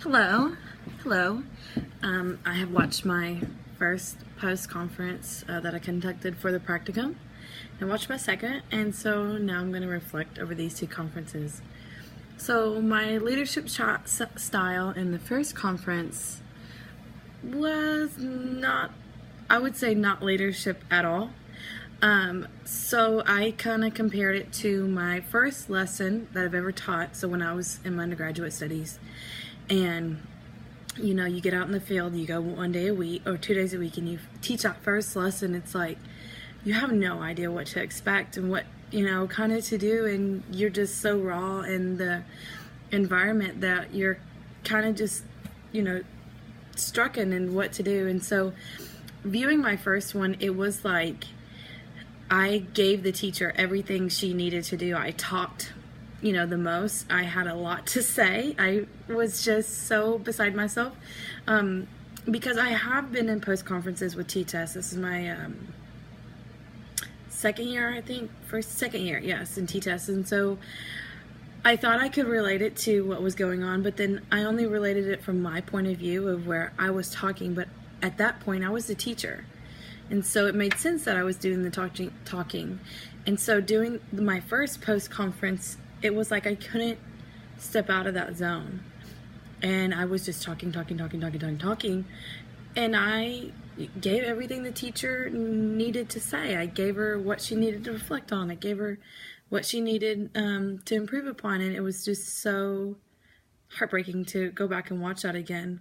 Hello. Hello. I have watched my first post-conference that I conducted for the practicum and watched my second, and so now I'm going to reflect over these two conferences. So my leadership style in the first conference was not, I would say, not leadership at all. So I kind of compared it to my first lesson that I've ever taught. So when I was in my undergraduate studies, and you get out in the field, you go 1 day a week or 2 days a week, and you teach that first lesson. It's like you have no idea what to expect and what kind of to do, and you're just so raw in the environment that you're kind of just struck in what to do. And so viewing my first one, it was like I gave the teacher everything she needed to do. I talked the most. I had a lot to say. I was just so beside myself because I have been in post conferences with T-Test. This is my second year, I think. Second year, yes, in T-Test. And so I thought I could relate it to what was going on, but then I only related it from my point of view of where I was talking. But at that point, I was the teacher. And so it made sense that I was doing the talking. And so doing my first post-conference, it was like I couldn't step out of that zone. And I was just talking. And I gave everything the teacher needed to say. I gave her what she needed to reflect on. I gave her what she needed to improve upon. And it was just so heartbreaking to go back and watch that again.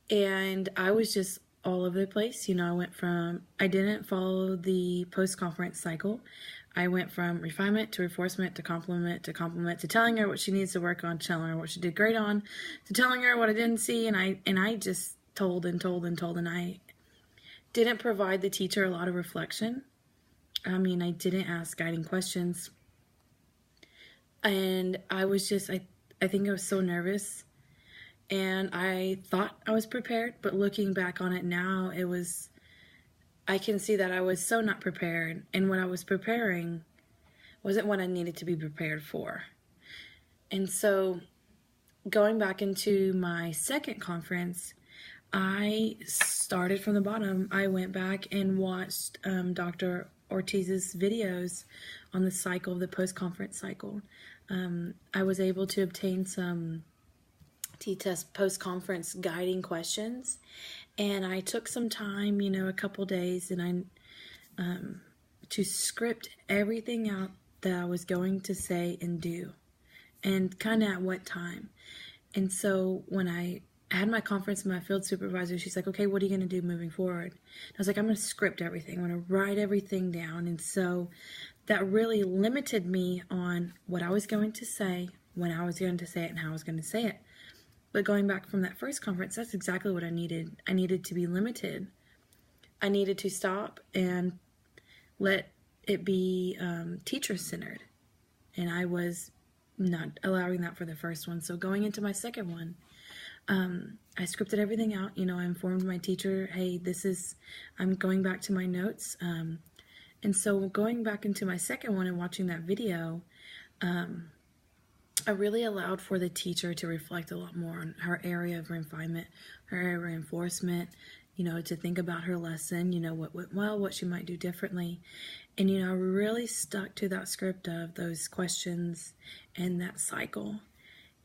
And I was just all over the place. I didn't follow the post-conference cycle. I went from refinement to reinforcement to compliment to telling her what she needs to work on, telling her what she did great on, to telling her what I didn't see, and I just told, and I didn't provide the teacher a lot of reflection. I didn't ask guiding questions, and I was just, I think I was so nervous. And I thought I was prepared, but looking back on it now, I can see that I was so not prepared. And what I was preparing wasn't what I needed to be prepared for. And so going back into my second conference, I started from the bottom. I went back and watched Dr. Ortiz's videos on the cycle, the post-conference cycle. I was able to obtain some T-Test post-conference guiding questions, and I took some time, a couple days, and I to script everything out that I was going to say and do, and kind of at what time. And so when I had my conference with my field supervisor, she's like, okay, what are you going to do moving forward? And I was like, I'm going to script everything. I'm going to write everything down. And so that really limited me on what I was going to say, when I was going to say it, and how I was going to say it. But going back from that first conference, that's exactly what I needed. I needed to be limited. I needed to stop and let it be teacher-centered. And I was not allowing that for the first one. So going into my second one, I scripted everything out. I informed my teacher, hey, I'm going back to my notes. And so going back into my second one and watching that video, I really allowed for the teacher to reflect a lot more on her area of refinement, her area of reinforcement, to think about her lesson, what went well, what she might do differently. And, I really stuck to that script of those questions and that cycle.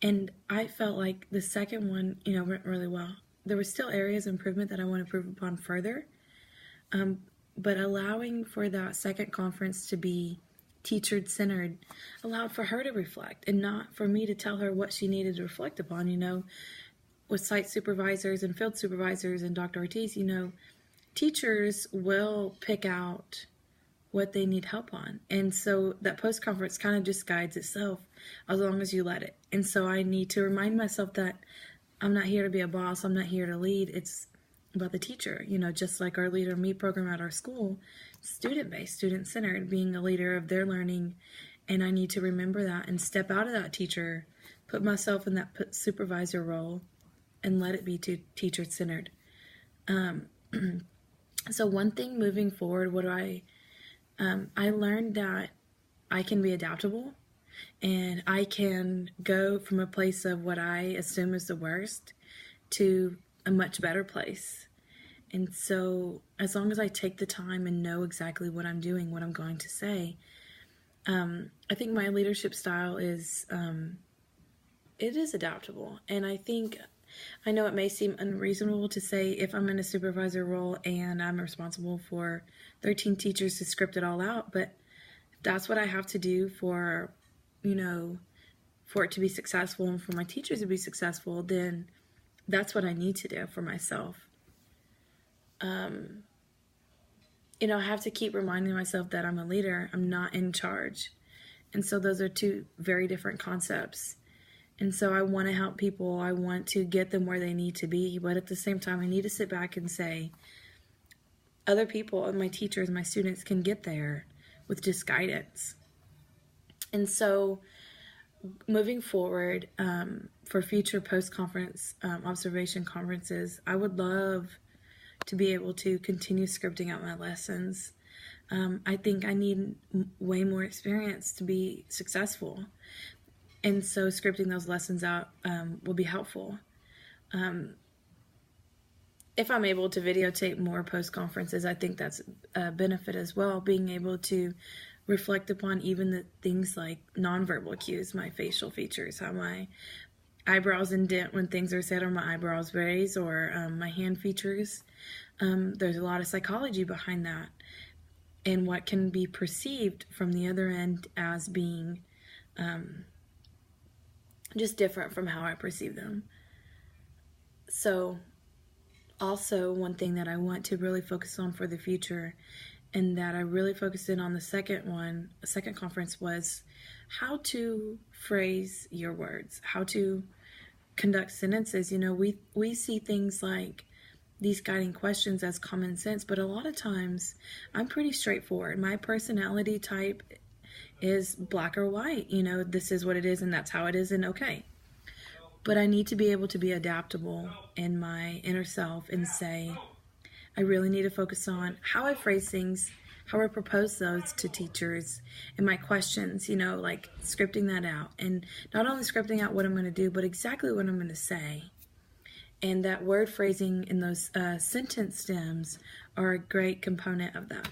And I felt like the second one, went really well. There were still areas of improvement that I want to improve upon further. But allowing for that second conference to be teacher-centered allowed for her to reflect and not for me to tell her what she needed to reflect upon. With site supervisors and field supervisors and Dr. Ortiz, teachers will pick out what they need help on. And so that post-conference kind of just guides itself as long as you let it. And so I need to remind myself that I'm not here to be a boss. I'm not here to lead. It's about the teacher, just like our Leader Me program at our school, student-based, student-centered, being a leader of their learning. And I need to remember that and step out of that teacher, put myself in that supervisor role, and let it be teacher-centered. So one thing moving forward, I learned that I can be adaptable. And I can go from a place of what I assume is the worst to a much better place. And so, as long as I take the time and know exactly what I'm doing, what I'm going to say, I think my leadership style is it is adaptable. And I know it may seem unreasonable to say if I'm in a supervisor role and I'm responsible for 13 teachers to script it all out, but if that's what I have to do for, for it to be successful and for my teachers to be successful, then that's what I need to do for myself. I have to keep reminding myself that I'm a leader. I'm not in charge. And so those are two very different concepts. And so I want to help people. I want to get them where they need to be. But at the same time, I need to sit back and say, other people, my teachers, my students can get there with just guidance. And so moving forward, for future post-conference observation conferences, I would love to be able to continue scripting out my lessons. I think I need way more experience to be successful. And so scripting those lessons out will be helpful. If I'm able to videotape more post-conferences, I think that's a benefit as well, being able to reflect upon even the things like nonverbal cues, my facial features, how my eyebrows indent when things are said, or my eyebrows raise, or my hand features. There's a lot of psychology behind that, and what can be perceived from the other end as being just different from how I perceive them. So also one thing that I want to really focus on for the future, and that I really focused in on the second conference, was how to phrase your words, how to conduct sentences. We see things like these guiding questions as common sense, but a lot of times I'm pretty straightforward. My personality type is black or white. This is what it is and that's how it is, and okay. But I need to be able to be adaptable in my inner self and say, I really need to focus on how I phrase things, how I propose those to teachers, and my questions, like scripting that out. And not only scripting out what I'm going to do, but exactly what I'm going to say. And that word phrasing in those sentence stems are a great component of that.